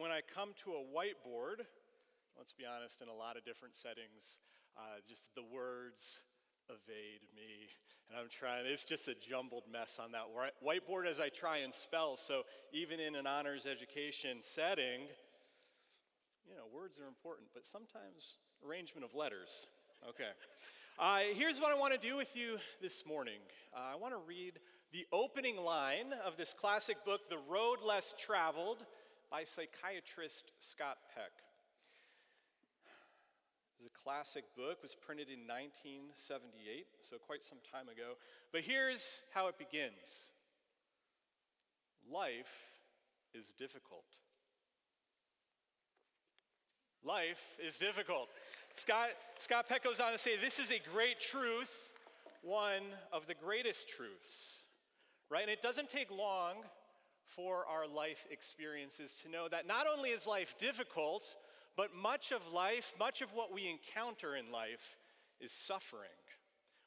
when I come to a whiteboard, let's be honest, in a lot of different settings, just the words evade me. And it's just a jumbled mess on that whiteboard as I try and spell. So even in an honors education setting, words are important, but sometimes arrangement of letters. Okay. Here's what I want to do with you this morning. I want to read the opening line of this classic book, The Road Less Traveled, by psychiatrist Scott Peck. It's a classic book, was printed in 1978, so quite some time ago. But here's how it begins. Life is difficult. Life is difficult. Scott Peck goes on to say, this is a great truth, one of the greatest truths, right? And it doesn't take long for our life experiences to know that not only is life difficult, but much of life, much of what we encounter in life is suffering.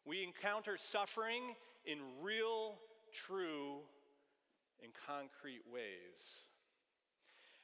We encounter suffering in real, true, and concrete ways.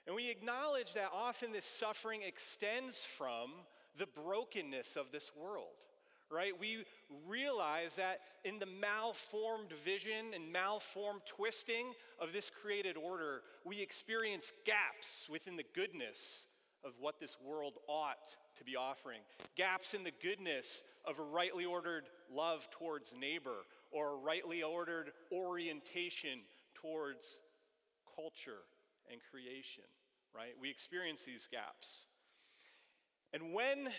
And we acknowledge that often this suffering extends from the brokenness of this world, right? We realize that in the malformed vision and malformed twisting of this created order, we experience gaps within the goodness of what this world ought to be offering. Gaps in the goodness of a rightly ordered love towards neighbor or a rightly ordered orientation towards culture and creation, right? We experience these gaps. And when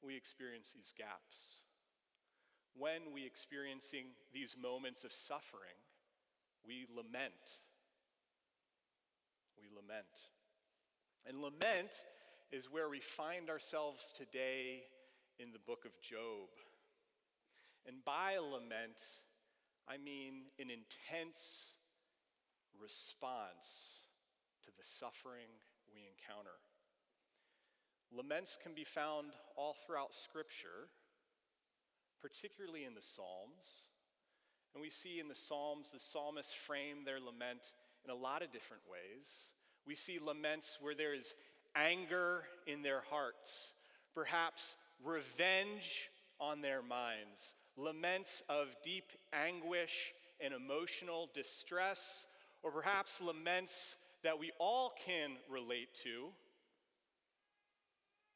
we experience these gaps, when we experiencing these moments of suffering, we lament. We lament. And lament is where we find ourselves today in the book of Job. And by lament, I mean an intense response to the suffering we encounter. Laments can be found all throughout Scripture, particularly in the Psalms. And we see in the Psalms, the psalmists frame their lament in a lot of different ways. We see laments where there is anger in their hearts, perhaps revenge on their minds, laments of deep anguish and emotional distress, or perhaps laments that we all can relate to,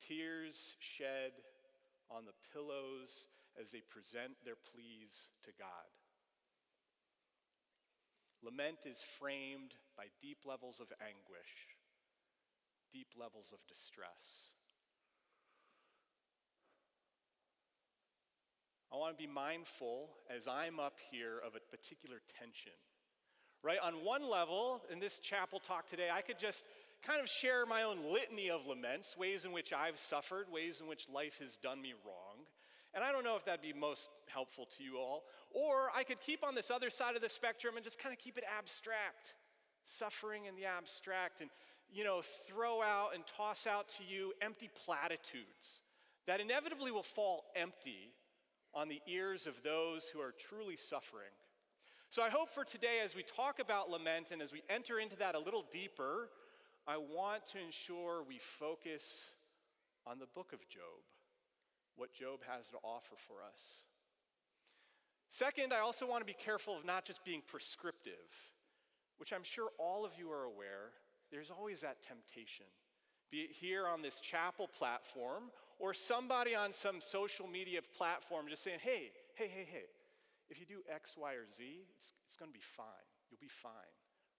tears shed on the pillows as they present their pleas to God. Lament is framed by deep levels of anguish, deep levels of distress. I want to be mindful as I'm up here of a particular tension. Right? On one level, in this chapel talk today, I could just kind of share my own litany of laments, ways in which I've suffered, ways in which life has done me wrong. And I don't know if that'd be most helpful to you all. Or I could keep on this other side of the spectrum and just kind of keep it abstract, suffering in the abstract, and throw out and toss out to you empty platitudes that inevitably will fall empty on the ears of those who are truly suffering. So I hope for today, as we talk about lament and as we enter into that a little deeper, I want to ensure we focus on the book of Job, what Job has to offer for us. Second, I also want to be careful of not just being prescriptive, which I'm sure all of you are aware. There's always that temptation, be it here on this chapel platform or somebody on some social media platform just saying, hey, if you do X, Y, or Z, it's going to be fine. You'll be fine,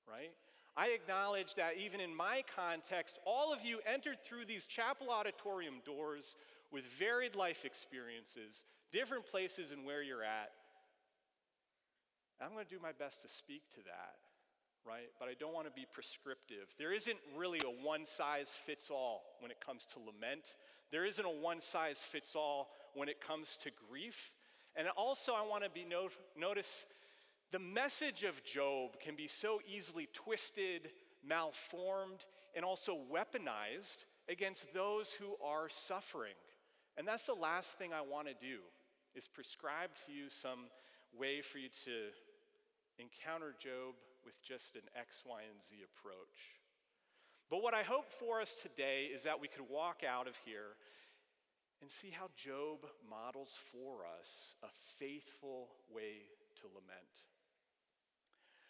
right? I acknowledge that even in my context, all of you entered through these chapel auditorium doors with varied life experiences, different places and where you're at. I'm going to do my best to speak to that, right? But I don't want to be prescriptive. There isn't really a one-size-fits-all when it comes to lament. There isn't a one-size-fits-all when it comes to grief. And also I want to notice the message of Job can be so easily twisted, malformed, and also weaponized against those who are suffering. And that's the last thing I want to do, is prescribe to you some way for you to encounter Job with just an X, Y, and Z approach. But what I hope for us today is that we could walk out of here and see how Job models for us a faithful way to lament.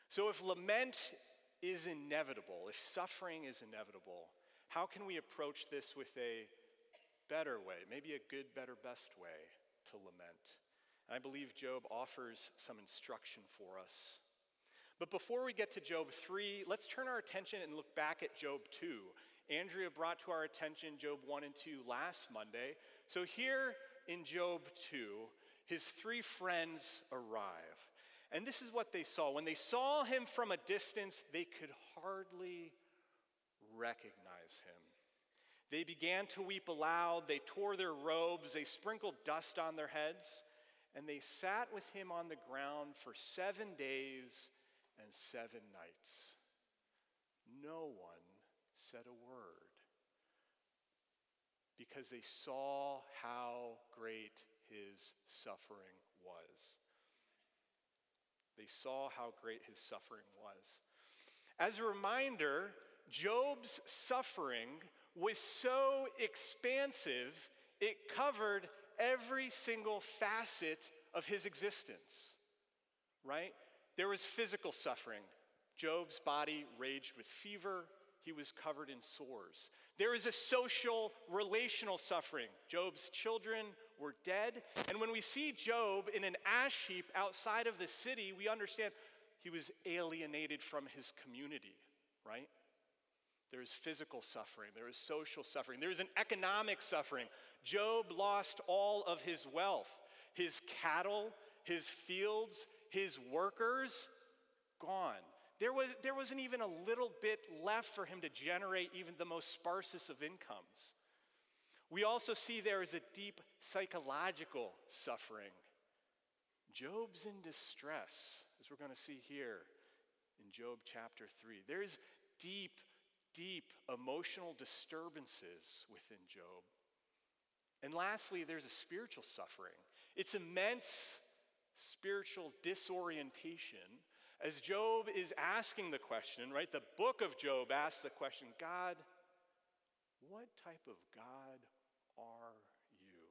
So if lament is inevitable, if suffering is inevitable, how can we approach this with a better way, maybe a good, better, best way to lament? And I believe Job offers some instruction for us. But before we get to Job 3, let's turn our attention and look back at Job 2. Andrea brought to our attention Job 1 and 2 last Monday. So here in Job 2, his three friends arrive. And this is what they saw. When they saw him from a distance, they could hardly recognize him. They began to weep aloud. They tore their robes. They sprinkled dust on their heads. And they sat with him on the ground for 7 days and 7 nights. No one said a word because they saw how great his suffering was. They saw how great his suffering was. As a reminder, Job's suffering was so expansive, it covered every single facet of his existence, right? There was physical suffering. Job's body raged with fever. He was covered in sores. There is a social, relational suffering. Job's children were dead. And when we see Job in an ash heap outside of the city, we understand he was alienated from his community, right? There is physical suffering. There is social suffering. There is an economic suffering. Job lost all of his wealth. His cattle, his fields, his workers, gone. There wasn't even a little bit left for him to generate even the most sparsest of incomes. We also see there is a deep psychological suffering. Job's in distress, as we're going to see here in Job chapter 3. There's deep emotional disturbances within Job. And lastly, there's a spiritual suffering. It's immense spiritual disorientation as Job is asking the question, right? The book of Job asks the question, God, what type of God are you?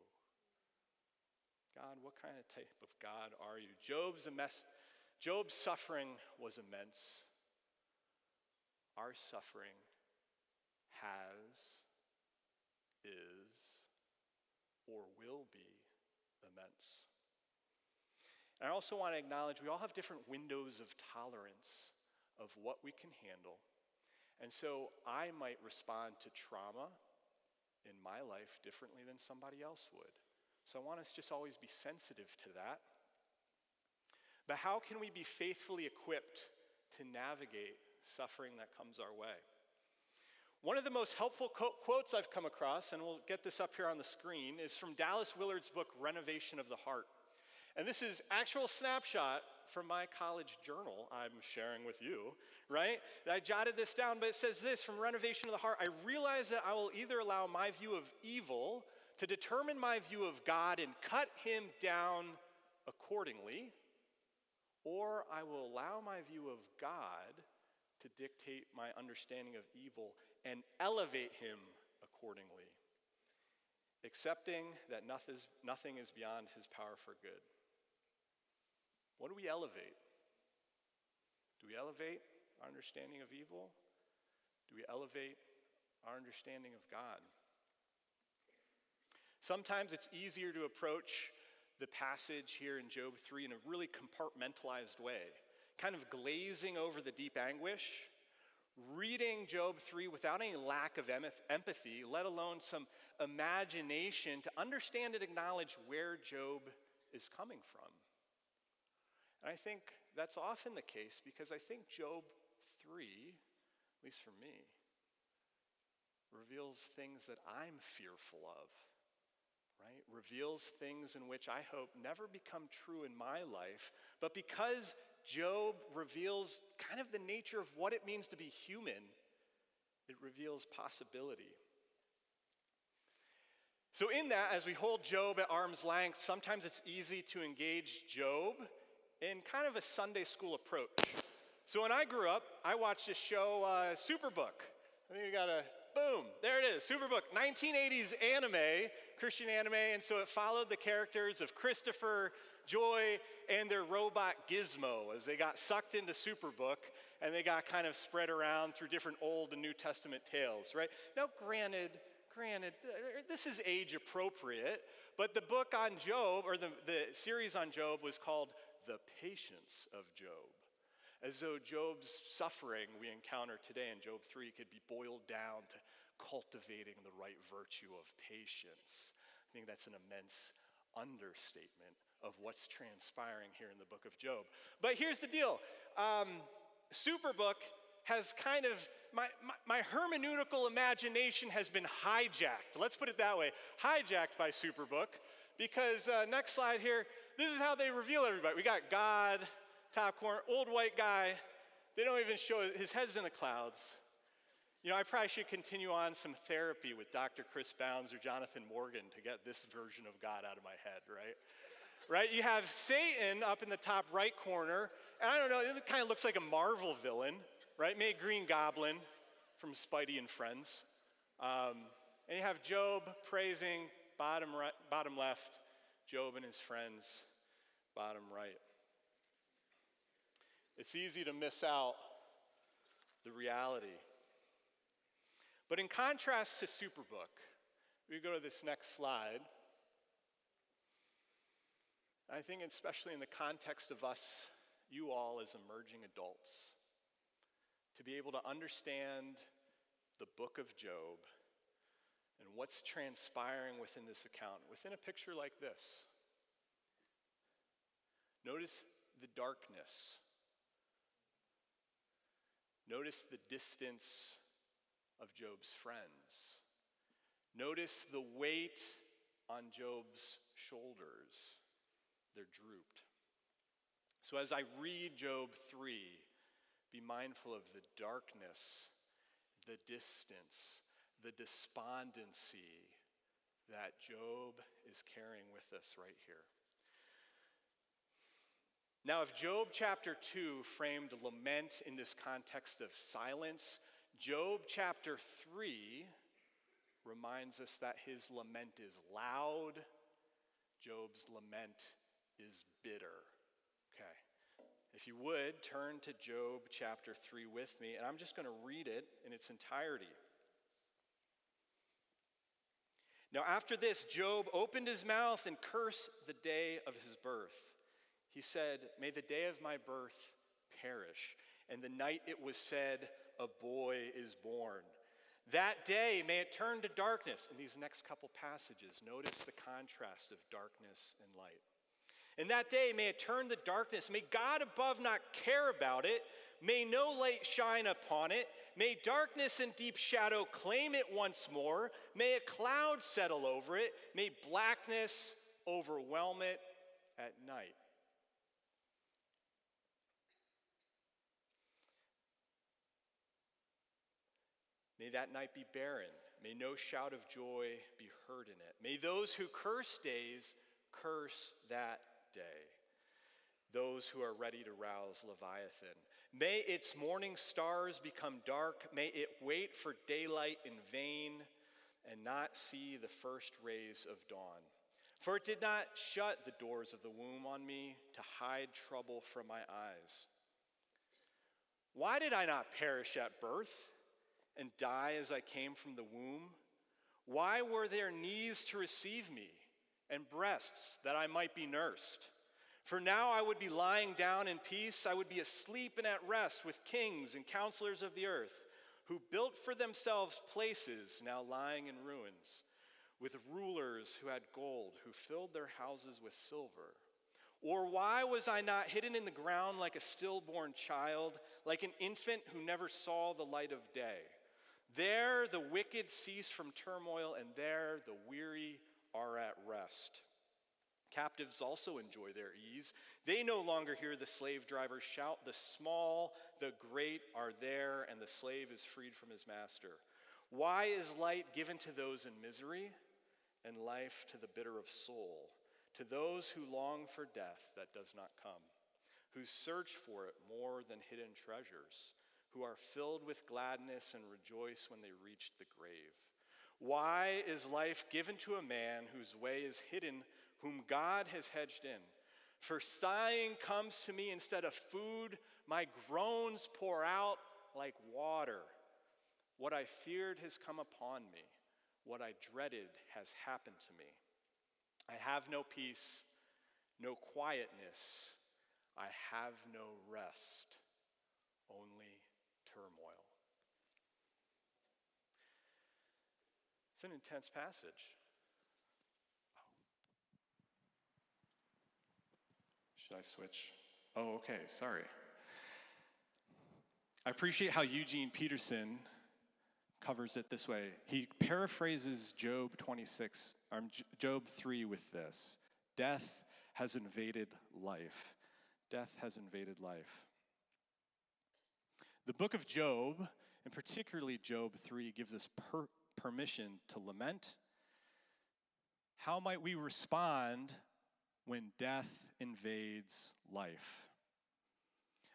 God, what kind of type of God are you? Job's suffering was immense. Our suffering has, is, or will be immense. And I also want to acknowledge we all have different windows of tolerance of what we can handle. And so I might respond to trauma in my life differently than somebody else would. So I want us to just always be sensitive to that. But how can we be faithfully equipped to navigate suffering that comes our way? One of the most helpful quotes I've come across, and we'll get this up here on the screen, is from Dallas Willard's book, Renovation of the Heart. And this is actual snapshot from my college journal I'm sharing with you, right? I jotted this down, but it says this from Renovation of the Heart: I realize that I will either allow my view of evil to determine my view of God and cut him down accordingly, or I will allow my view of God to dictate my understanding of evil and elevate him accordingly, accepting that nothing is beyond his power for good. What do we elevate? Do we elevate our understanding of evil? Do we elevate our understanding of God? Sometimes it's easier to approach the passage here in Job 3 in a really compartmentalized way, kind of glazing over the deep anguish, reading Job 3 without any lack of empathy, let alone some imagination to understand and acknowledge where Job is coming from. And I think that's often the case because I think Job 3, at least for me, reveals things that I'm fearful of, right? Reveals things in which I hope never become true in my life, but because Job reveals kind of the nature of what it means to be human, it reveals possibility. So in that, as we hold Job at arm's length, sometimes it's easy to engage Job in kind of a Sunday school approach. So when I grew up, I watched this show, Superbook. I think we got a, boom, there it is, Superbook, 1980s anime, Christian anime, and so it followed the characters of Christopher, Joy, and their robot Gizmo as they got sucked into Superbook, and they got kind of spread around through different Old and New Testament tales, right? Now, granted, this is age appropriate, but the book on Job, or the series on Job was called The Patience of Job. As though Job's suffering we encounter today in Job 3 could be boiled down to cultivating the right virtue of patience. I think that's an immense understatement of what's transpiring here in the book of Job. But here's the deal. Superbook has kind of, my hermeneutical imagination has been hijacked. Let's put it that way, hijacked by Superbook. Because next slide here, this is how they reveal everybody. We got God, top corner, old white guy. They don't even show, his head's in the clouds. You know, I probably should continue on some therapy with Dr. Chris Bounds or Jonathan Morgan to get this version of God out of my head, right? Right, you have Satan up in the top right corner, and I don't know, it kind of looks like a Marvel villain, right? Maybe Green Goblin from Spidey and Friends. And you have Job praising, bottom left, Job and his friends, bottom right. It's easy to miss out the reality. But in contrast to Superbook, we go to this next slide. I think especially in the context of us, you all as emerging adults, to be able to understand the book of Job and what's transpiring within this account, within a picture like this. Notice the darkness. Notice the distance of Job's friends. Notice the weight on Job's shoulders. They're drooped. So as I read Job 3, be mindful of the darkness, the distance, the despondency that Job is carrying with us right here. Now, if Job chapter 2 framed lament in this context of silence, Job chapter 3 reminds us that his lament is loud. Job's lament is bitter. Okay. If you would, turn to Job chapter 3 with me, and I'm just going to read it in its entirety. Now, after this, Job opened his mouth and cursed the day of his birth. He said, "May the day of my birth perish, and the night it was said, a boy is born. That day may it turn to darkness." In these next couple passages, notice the contrast of darkness and light. "And that day may it turn to darkness. May God above not care about it. May no light shine upon it. May darkness and deep shadow claim it once more. May a cloud settle over it. May blackness overwhelm it at night." May that night be barren. May no shout of joy be heard in it. May those who curse days curse that day. Those who are ready to rouse Leviathan. May its morning stars become dark. May it wait for daylight in vain and not see the first rays of dawn. For it did not shut the doors of the womb on me to hide trouble from my eyes. Why did I not perish at birth and die as I came from the womb? Why were there knees to receive me and breasts that I might be nursed? For now I would be lying down in peace. I would be asleep and at rest with kings and counselors of the earth, who built for themselves places now lying in ruins, with rulers who had gold, who filled their houses with silver. Or why was I not hidden in the ground like a stillborn child, like an infant who never saw the light of day? There the wicked cease from turmoil, and there the weary are at rest. Captives also enjoy their ease. They no longer hear the slave driver shout. The small, the great are there, and the slave is freed from his master. Why is light given to those in misery, and life to the bitter of soul, to those who long for death that does not come, who search for it more than hidden treasures, who are filled with gladness and rejoice when they reach the grave. Why is life given to a man whose way is hidden, whom God has hedged in? For sighing comes to me instead of food, my groans pour out like water. What I feared has come upon me, what I dreaded has happened to me. I have no peace, no quietness, I have no rest, only turmoil. It's an intense passage. Should I switch? Oh, okay, sorry. I appreciate how Eugene Peterson covers it this way. He paraphrases Job 26, or Job 3 with this: death has invaded life. Death has invaded life. The book of Job, and particularly Job 3, gives us permission to lament. How might we respond when death invades life?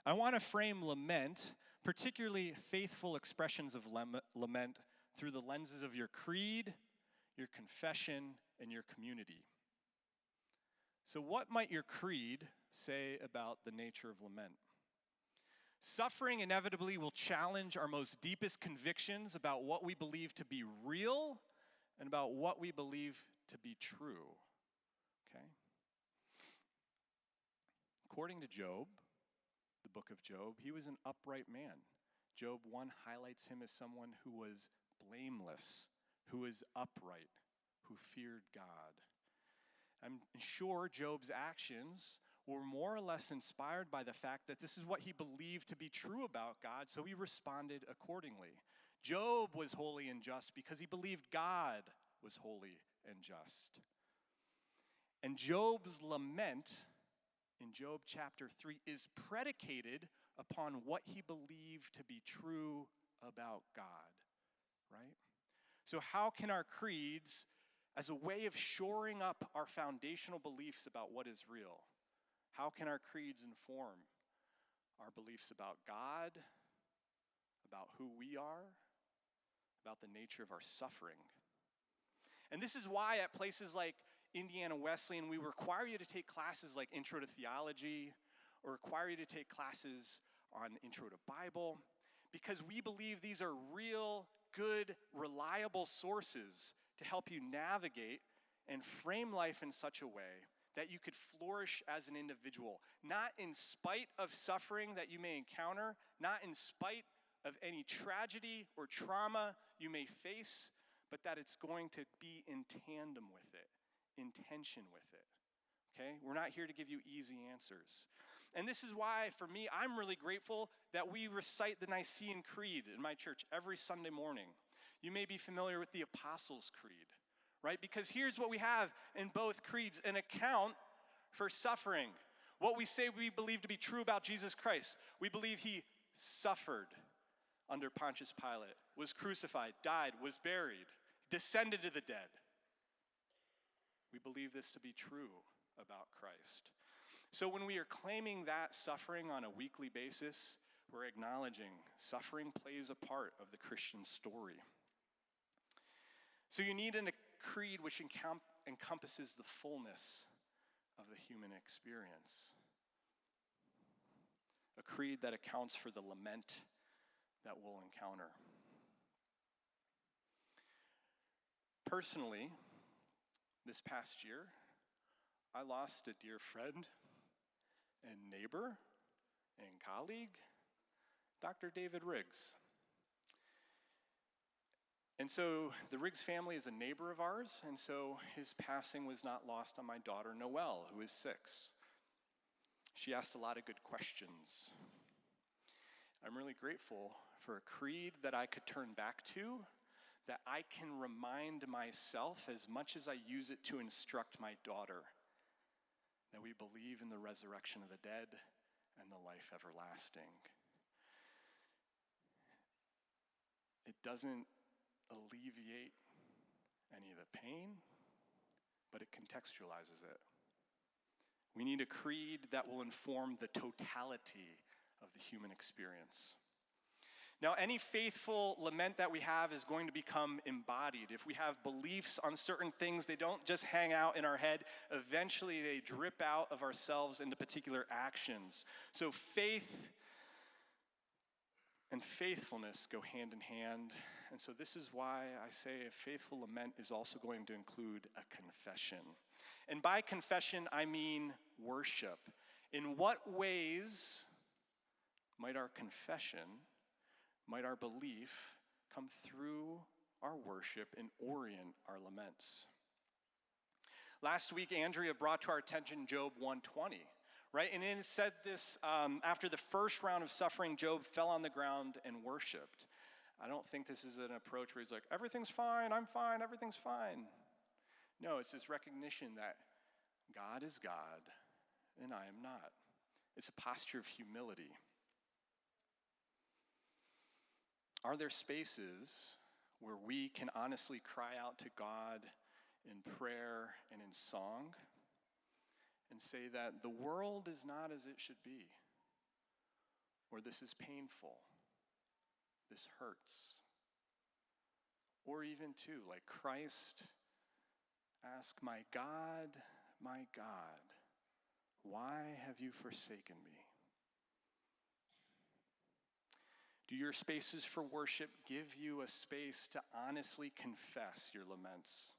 I want to frame lament, particularly faithful expressions of lament, through the lenses of your creed, your confession, and your community. So what might your creed say about the nature of lament? Suffering inevitably will challenge our most deepest convictions about what we believe to be real and about what we believe to be true. Okay? According to Job, the book of Job, he was an upright man. Job 1 highlights him as someone who was blameless, who was upright, who feared God. I'm sure Job's actions were more or less inspired by the fact that this is what he believed to be true about God, so he responded accordingly. Job was holy and just because he believed God was holy and just. And Job's lament in Job chapter 3 is predicated upon what he believed to be true about God, right? So how can our creeds, as a way of shoring up our foundational beliefs about what is real, how can our creeds inform our beliefs about God, about who we are, about the nature of our suffering? And this is why at places like Indiana Wesleyan, we require you to take classes like Intro to Theology, or require you to take classes on Intro to Bible, because we believe these are real, good, reliable sources to help you navigate and frame life in such a way that you could flourish as an individual, not in spite of suffering that you may encounter, not in spite of any tragedy or trauma you may face, but that it's going to be in tandem with it, in tension with it, okay? We're not here to give you easy answers. And this is why, for me, I'm really grateful that we recite the Nicene Creed in my church every Sunday morning. You may be familiar with the Apostles' Creed, right? Because here's what we have in both creeds: an account for suffering. What we say we believe to be true about Jesus Christ. We believe he suffered under Pontius Pilate, was crucified, died, was buried, descended to the dead. We believe this to be true about Christ. So when we are claiming that suffering on a weekly basis, we're acknowledging suffering plays a part of the Christian story. So you need a creed which encompasses the fullness of the human experience. A creed that accounts for the lament that we'll encounter. Personally, this past year, I lost a dear friend and neighbor and colleague, Dr. David Riggs. And so the Riggs family is a neighbor of ours, and so his passing was not lost on my daughter, Noelle, who is 6. She asked a lot of good questions. I'm really grateful for a creed that I could turn back to, that I can remind myself as much as I use it to instruct my daughter, that we believe in the resurrection of the dead and the life everlasting. It doesn't alleviate any of the pain, but it contextualizes it. We need a creed that will inform the totality of the human experience. Now, any faithful lament that we have is going to become embodied. If we have beliefs on certain things, they don't just hang out in our head. Eventually, they drip out of ourselves into particular actions. So faith and faithfulness go hand in hand. And so this is why I say a faithful lament is also going to include a confession. And by confession, I mean worship. In what ways might our confession, might our belief come through our worship and orient our laments? Last week, Andrea brought to our attention Job 120, right? And it said this, after the first round of suffering, Job fell on the ground and worshiped. I don't think this is an approach where he's like, everything's fine, I'm fine, everything's fine. No, it's this recognition that God is God and I am not. It's a posture of humility. Are there spaces where we can honestly cry out to God in prayer and in song and say that the world is not as it should be, or this is painful, this hurts, or even too, like Christ ask, my God, why have you forsaken me? Do your spaces for worship give you a space to honestly confess your laments?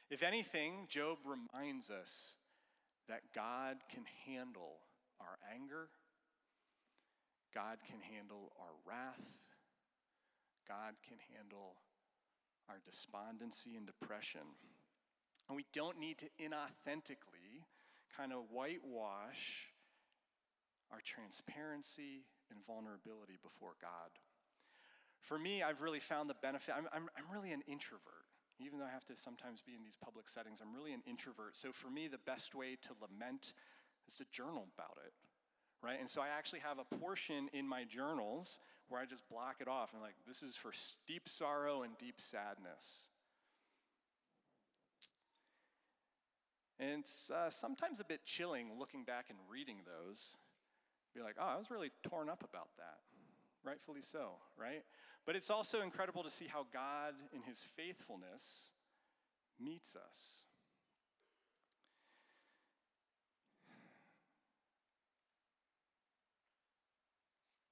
If anything, Job reminds us that God can handle our anger, God can handle our wrath, God can handle our despondency and depression. And we don't need to inauthentically kind of whitewash our transparency and vulnerability before God. For me, I've really found the benefit. I'm really an introvert. Even though I have to sometimes be in these public settings, I'm really an introvert. So for me, the best way to lament is to journal about it, right? And so I actually have a portion in my journals where I just block it off and like, this is for deep sorrow and deep sadness. And it's sometimes a bit chilling looking back and reading those. Be like, oh, I was really torn up about that. Rightfully so, right? But it's also incredible to see how God, in his faithfulness, meets us.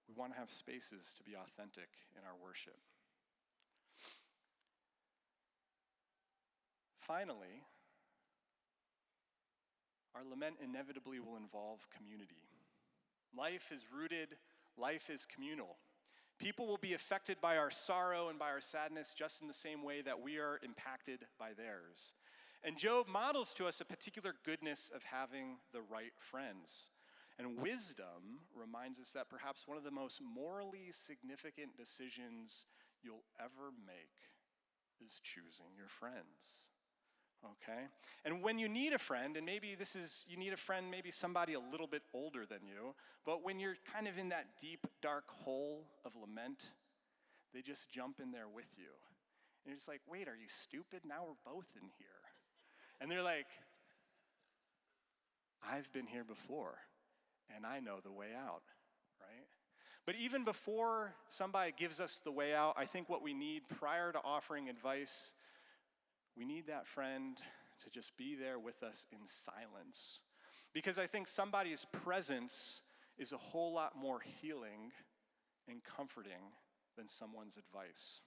We want to have spaces to be authentic in our worship. Finally, our lament inevitably will involve community. Life is rooted, life is communal. People will be affected by our sorrow and by our sadness just in the same way that we are impacted by theirs. And Job models to us a particular goodness of having the right friends. And wisdom reminds us that perhaps one of the most morally significant decisions you'll ever make is choosing your friends. Okay? And when you need a friend, and maybe you need a friend, maybe somebody a little bit older than you, but when you're kind of in that deep, dark hole of lament, they just jump in there with you. And you're just like, wait, are you stupid? Now we're both in here. And they're like, I've been here before, and I know the way out, right? But even before somebody gives us the way out, I think what we need prior to offering advice, we need that friend to just be there with us in silence. Because I think somebody's presence is a whole lot more healing and comforting than someone's advice.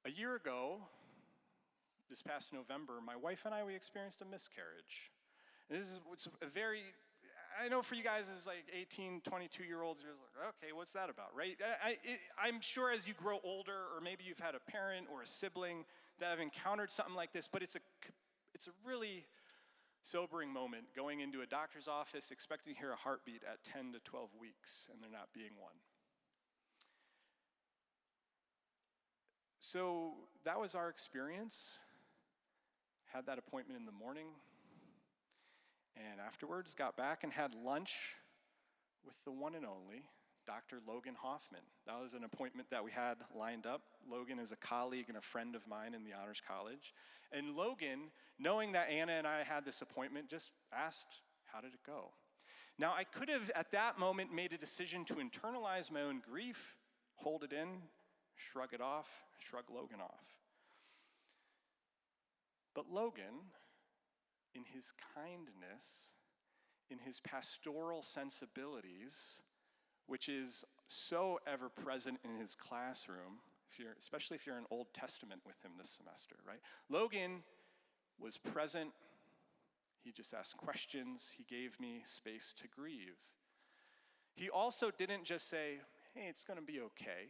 A year ago, this past November, my wife and I, we experienced a miscarriage. And this is a very, I know for you guys as like 18, 22-year-olds, you're like, okay, what's that about, right? I'm sure as you grow older, or maybe you've had a parent or a sibling that have encountered something like this, but it's a really sobering moment going into a doctor's office expecting to hear a heartbeat at 10 to 12 weeks, and there not being one. So that was our experience. Had that appointment in the morning. And afterwards, got back and had lunch with the one and only Dr. Logan Hoffman. That was an appointment that we had lined up. Logan is a colleague and a friend of mine in the Honors College. And Logan, knowing that Anna and I had this appointment, just asked, how did it go? Now, I could have, at that moment, made a decision to internalize my own grief, hold it in, shrug it off, shrug Logan off. But Logan, in his kindness, in his pastoral sensibilities, which is so ever present in his classroom, especially if you're in Old Testament with him this semester, right? Logan was present. He just asked questions. He gave me space to grieve. He also didn't just say, hey, it's going to be okay,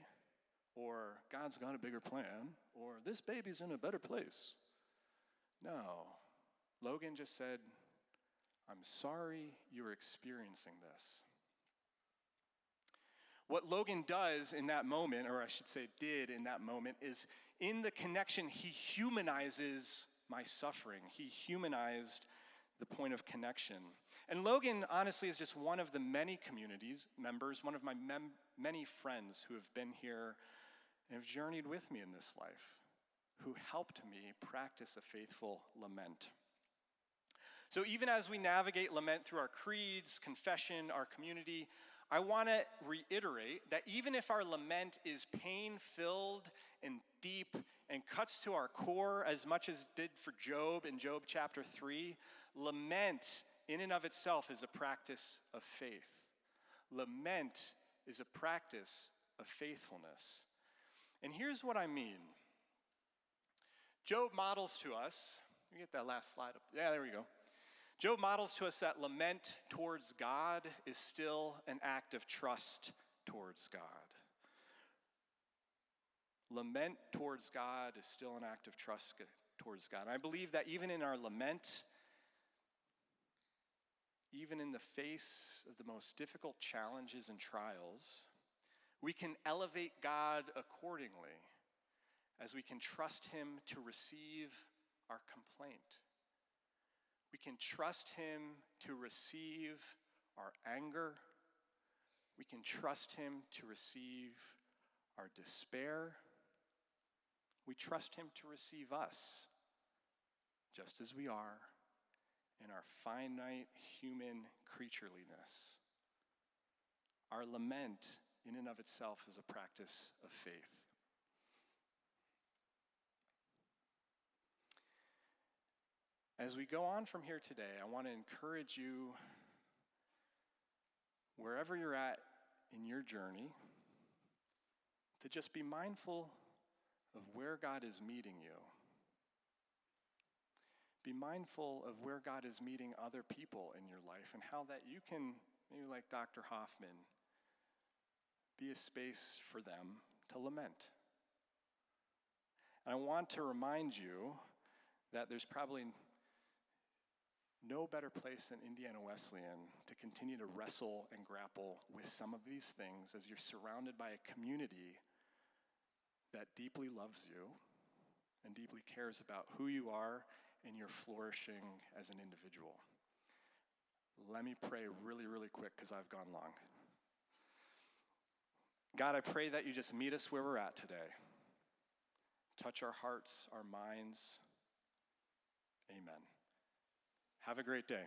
or God's got a bigger plan, or this baby's in a better place. No. Logan just said, I'm sorry you're experiencing this. What Logan does in that moment, or I should say did in that moment, is in the connection, he humanizes my suffering. He humanized the point of connection. And Logan, honestly, is just one of the many communities members, one of my many friends who have been here and have journeyed with me in this life, who helped me practice a faithful lament. So even as we navigate lament through our creeds, confession, our community, I want to reiterate that even if our lament is pain-filled and deep and cuts to our core as much as it did for Job in Job chapter 3, lament in and of itself is a practice of faith. Lament is a practice of faithfulness. And here's what I mean. Job models to us, let me get that last slide up. Yeah, there we go. Job models to us that lament towards God is still an act of trust towards God. Lament towards God is still an act of trust towards God. And I believe that even in our lament, even in the face of the most difficult challenges and trials, we can elevate God accordingly as we can trust him to receive our complaint. We can trust him to receive our anger. We can trust him to receive our despair. We trust him to receive us just as we are in our finite human creatureliness. Our lament in and of itself is a practice of faith. As we go on from here today, I want to encourage you, wherever you're at in your journey, to just be mindful of where God is meeting you. Be mindful of where God is meeting other people in your life and how that you can, maybe like Dr. Hoffman, be a space for them to lament. And I want to remind you that there's probably no better place than Indiana Wesleyan to continue to wrestle and grapple with some of these things as you're surrounded by a community that deeply loves you and deeply cares about who you are and your flourishing as an individual. Let me pray really, really quick because I've gone long. God, I pray that you just meet us where we're at today. Touch our hearts, our minds. Amen. Have a great day.